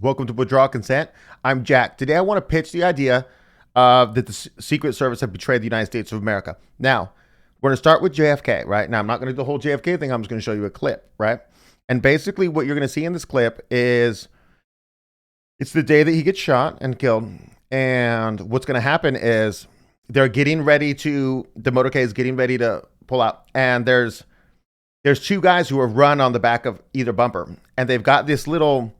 Welcome to Withdraw Consent. I'm Jack. Today I want to pitch the idea that the Secret Service have betrayed the United States of America. Now, we're going to start with JFK, right? Now, I'm not going to do the whole JFK thing. I'm just going to show you a clip, right? And basically what you're going to see in this clip is it's the day that he gets shot and killed. And what's going to happen is they're getting ready to, the motorcade is getting ready to pull out. And there's two guys who are run on the back of either bumper. And they've got this little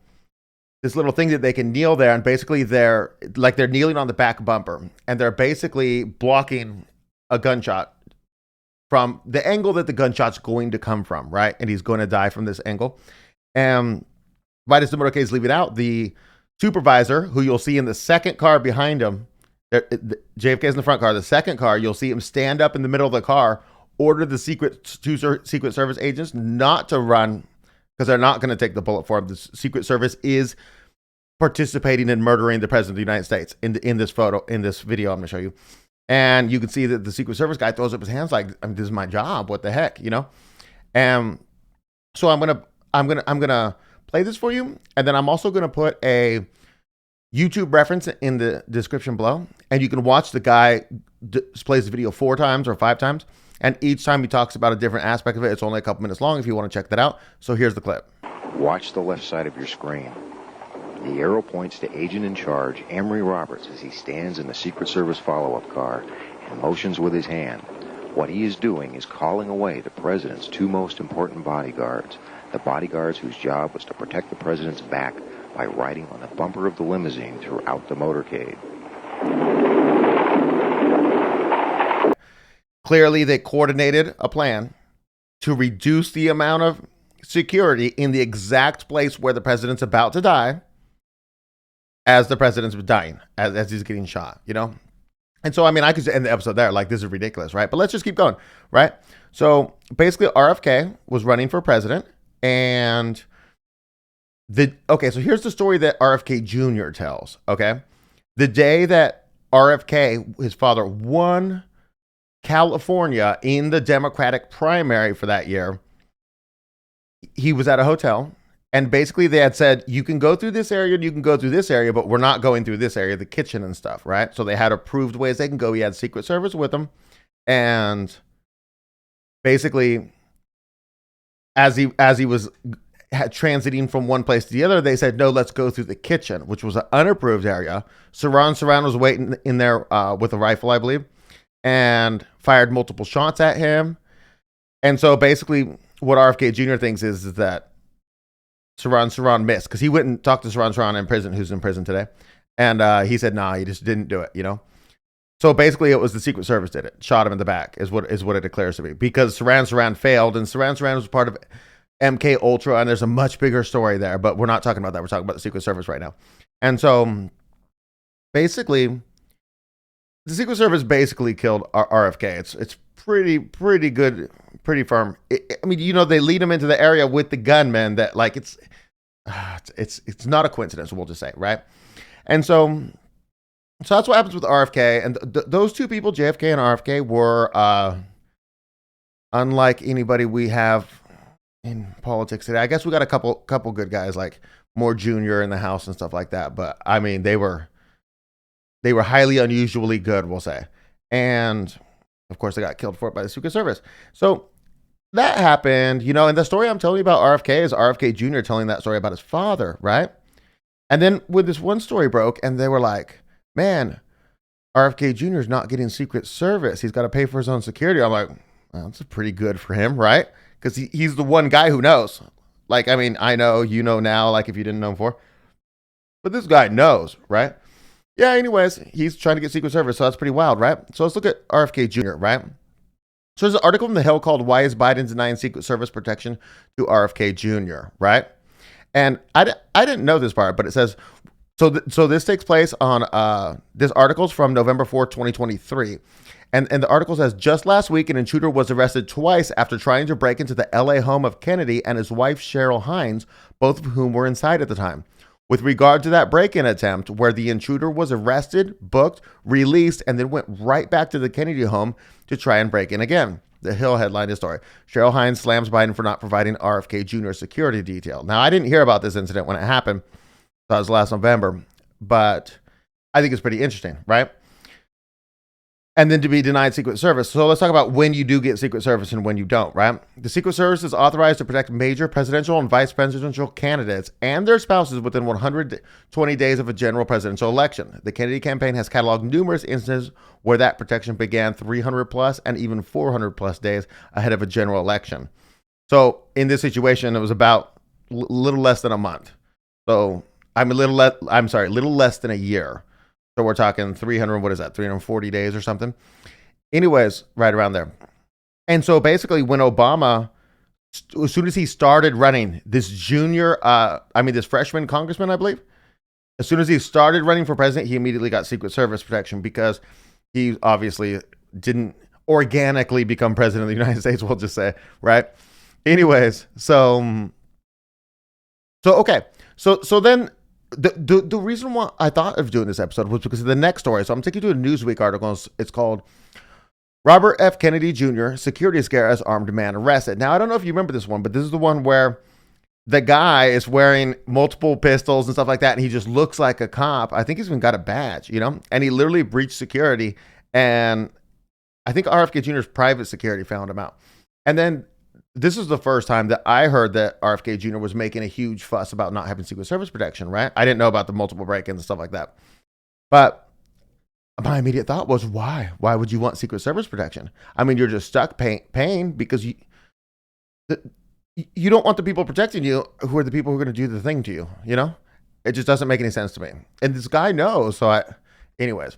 thing that they can kneel there, and basically they're kneeling on the back bumper, and they're basically blocking a gunshot from the angle that the gunshot's going to come from, right? And he's going to die from this angle. And right as the motorcade is leaving out, the supervisor, who you'll see in the second car behind him, JFK is in the front car, the second car, you'll see him stand up in the middle of the car, order the Secret Service agents not to run, because they're not going to take the bullet for him. The Secret Service is participating in murdering the President of the United States in this video I'm going to show you. And you can see that the Secret Service guy throws up his hands like, I mean, this is my job. What the heck, you know? And so I'm gonna play this for you, and then I'm also going to put a YouTube reference in the description below, and you can watch the guy plays the video 4 times or 5 times. And each time he talks about a different aspect of it. It's only a couple minutes long if you want to check that out. So here's the clip. Watch the left side of your screen. The arrow points to Agent in Charge, Emory Roberts, as he stands in the Secret Service follow-up car and motions with his hand. What he is doing is calling away the President's 2 most important bodyguards, the bodyguards whose job was to protect the President's back by riding on the bumper of the limousine throughout the motorcade. Clearly, they coordinated a plan to reduce the amount of security in the exact place where the president's about to die as the president's dying, as he's getting shot, you know? And so, I mean, I could end the episode there, like, this is ridiculous, right? But let's just keep going, right? So basically, RFK was running for president, and so here's the story that RFK Jr. tells, okay? The day that RFK, his father, won California in the Democratic primary for that year, he was at a hotel, and basically they had said, you can go through this area and you can go through this area, but we're not going through this area, the kitchen and stuff, right? So they had approved ways they can go. He had Secret Service with him, and basically as he was transiting from one place to the other, they said, no, let's go through the kitchen, which was an unapproved area. Saran was waiting in there with a rifle, I believe, and fired multiple shots at him. And so basically what RFK Jr. thinks is that Saran missed, because he went and talked to Saran in prison, who's in prison today. And he said, nah, he just didn't do it, you know? So basically it was the Secret Service did it, shot him in the back, is what it declares to be, because Saran failed, and Saran was part of MK Ultra, and there's a much bigger story there, but we're not talking about that. We're talking about the Secret Service right now. And so basically the Secret Service basically killed RFK. It's pretty good, pretty firm. I mean, you know, they lead him into the area with the gunman that, like, it's not a coincidence, we'll just say, right? And so that's what happens with RFK. And those 2 people, JFK and RFK, were unlike anybody we have in politics today. I guess we got a couple good guys, like Moore Jr. in the House and stuff like that. But I mean, they were highly unusually good, we'll say. And of course, they got killed for it by the Secret Service. So that happened, you know, and the story I'm telling you about RFK is RFK Jr. telling that story about his father, right? And then when this one story broke, and they were like, man, RFK Jr. is not getting Secret Service. He's got to pay for his own security. I'm like, well, that's pretty good for him, right? Because he's the one guy who knows. Like, I mean, I know, you know now, like if you didn't know before. But this guy knows, right? Yeah, anyways, he's trying to get Secret Service, so that's pretty wild, right? So let's look at RFK Jr., right? So there's an article in The Hill called "Why is Biden Denying Secret Service Protection to RFK Jr., right? And I didn't know this part, but it says, so this takes place on, this article's from November 4th, 2023. And the article says, just last week, an intruder was arrested twice after trying to break into the LA home of Kennedy and his wife, Cheryl Hines, both of whom were inside at the time. With regard to that break-in attempt, where the intruder was arrested, booked, released, and then went right back to the Kennedy home to try and break in again. The Hill headlined his story. Cheryl Hines slams Biden for not providing RFK Jr. security detail. Now, I didn't hear about this incident when it happened, That was last November. But I think it's pretty interesting, right? And then to be denied Secret Service. So let's talk about when you do get Secret Service and when you don't, right? The Secret Service is authorized to protect major presidential and vice presidential candidates and their spouses within 120 days of a general presidential election. The Kennedy campaign has cataloged numerous instances where that protection began 300 plus and even 400 plus days ahead of a general election. So in this situation, it was about little less than a month. So little less than a year. So we're talking 340 days or something. Anyways, right around there. And so basically when Obama, as soon as he started running, this freshman congressman, I believe, as soon as he started running for president, he immediately got Secret Service protection because he obviously didn't organically become president of the United States, we'll just say, right? Anyways, so then the reason why I thought of doing this episode was because of the next story. So I'm taking you to a Newsweek article. It's called Robert F. Kennedy Jr. Security Scare as Armed Man Arrested. Now, I don't know if you remember this one, but this is the one where the guy is wearing multiple pistols and stuff like that, and he just looks like a cop. I think he's even got a badge, and he literally breached security, and I think RFK Jr.'s private security found him out. And then this is the first time that I heard that RFK Jr. was making a huge fuss about not having Secret Service protection, right? I didn't know about the multiple break-ins and stuff like that. But my immediate thought was, why? Why would you want Secret Service protection? I mean, you're just stuck paying because you don't want the people protecting you who are the people who are going to do the thing to you, It just doesn't make any sense to me. And this guy knows, anyways.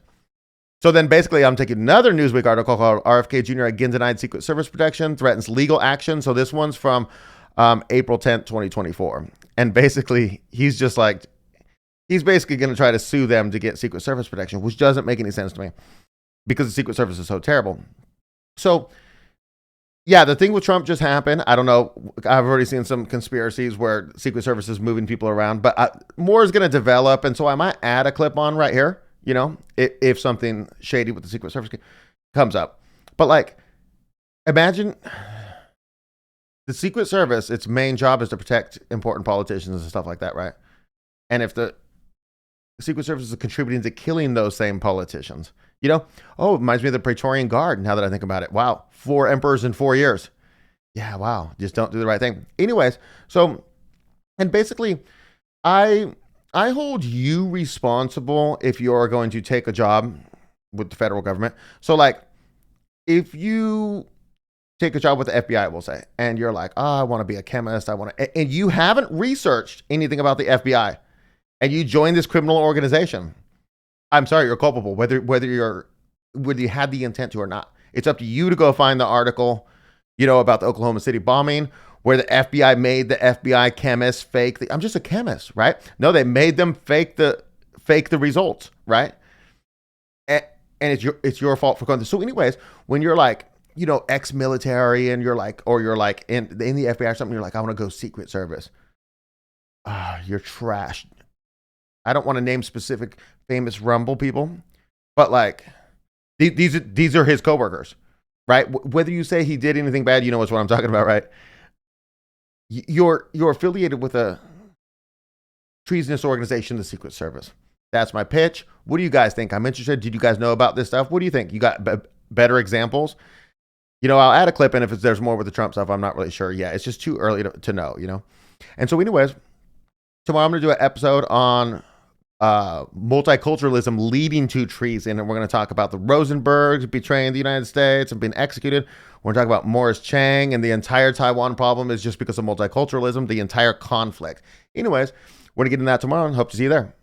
So then basically I'm taking another Newsweek article called RFK Jr. again denied Secret Service protection, threatens legal action. So this one's from April 10th, 2024. And basically he's basically going to try to sue them to get Secret Service protection, which doesn't make any sense to me because the Secret Service is so terrible. So yeah, the thing with Trump just happened. I don't know. I've already seen some conspiracies where Secret Service is moving people around, but more is going to develop. And so I might add a clip on right here. If something shady with the Secret Service comes up. But imagine the Secret Service, its main job is to protect important politicians and stuff like that, right? And if the Secret Service is contributing to killing those same politicians, it reminds me of the Praetorian Guard now that I think about it. Wow, 4 emperors in 4 years. Yeah, wow, just don't do the right thing. Anyways, so, and basically, I hold you responsible if you're going to take a job with the federal government. So if you take a job with the FBI, we'll say, and you're like, I want to be a chemist. And you haven't researched anything about the FBI and you join this criminal organization. I'm sorry, you're culpable, whether you had the intent to or not. It's up to you to go find the article, about the Oklahoma City bombing, where the FBI made the FBI chemists fake. I'm just a chemist, right? No, they made them fake the results, right? And it's your fault for going through. So anyways, when you're ex-military and you're in the FBI or something, you're like, I want to go Secret Service. You're trash. I don't want to name specific famous Rumble people, but these are his coworkers, right? Whether you say he did anything bad, what I'm talking about, right? You're affiliated with a treasonous organization, the Secret Service. That's my pitch. What do you guys think? I'm interested. Did you guys know about this stuff? What do you think? You got better examples? I'll add a clip in if there's more with the Trump stuff. I'm not really sure yet. It's just too early to know, And so anyways, tomorrow I'm going to do an episode on multiculturalism leading to treason. And we're going to talk about the Rosenbergs betraying the United States and being executed. We're going to talk about Morris Chang and the entire Taiwan problem is just because of multiculturalism, the entire conflict. Anyways, we're going to get into that tomorrow and hope to see you there.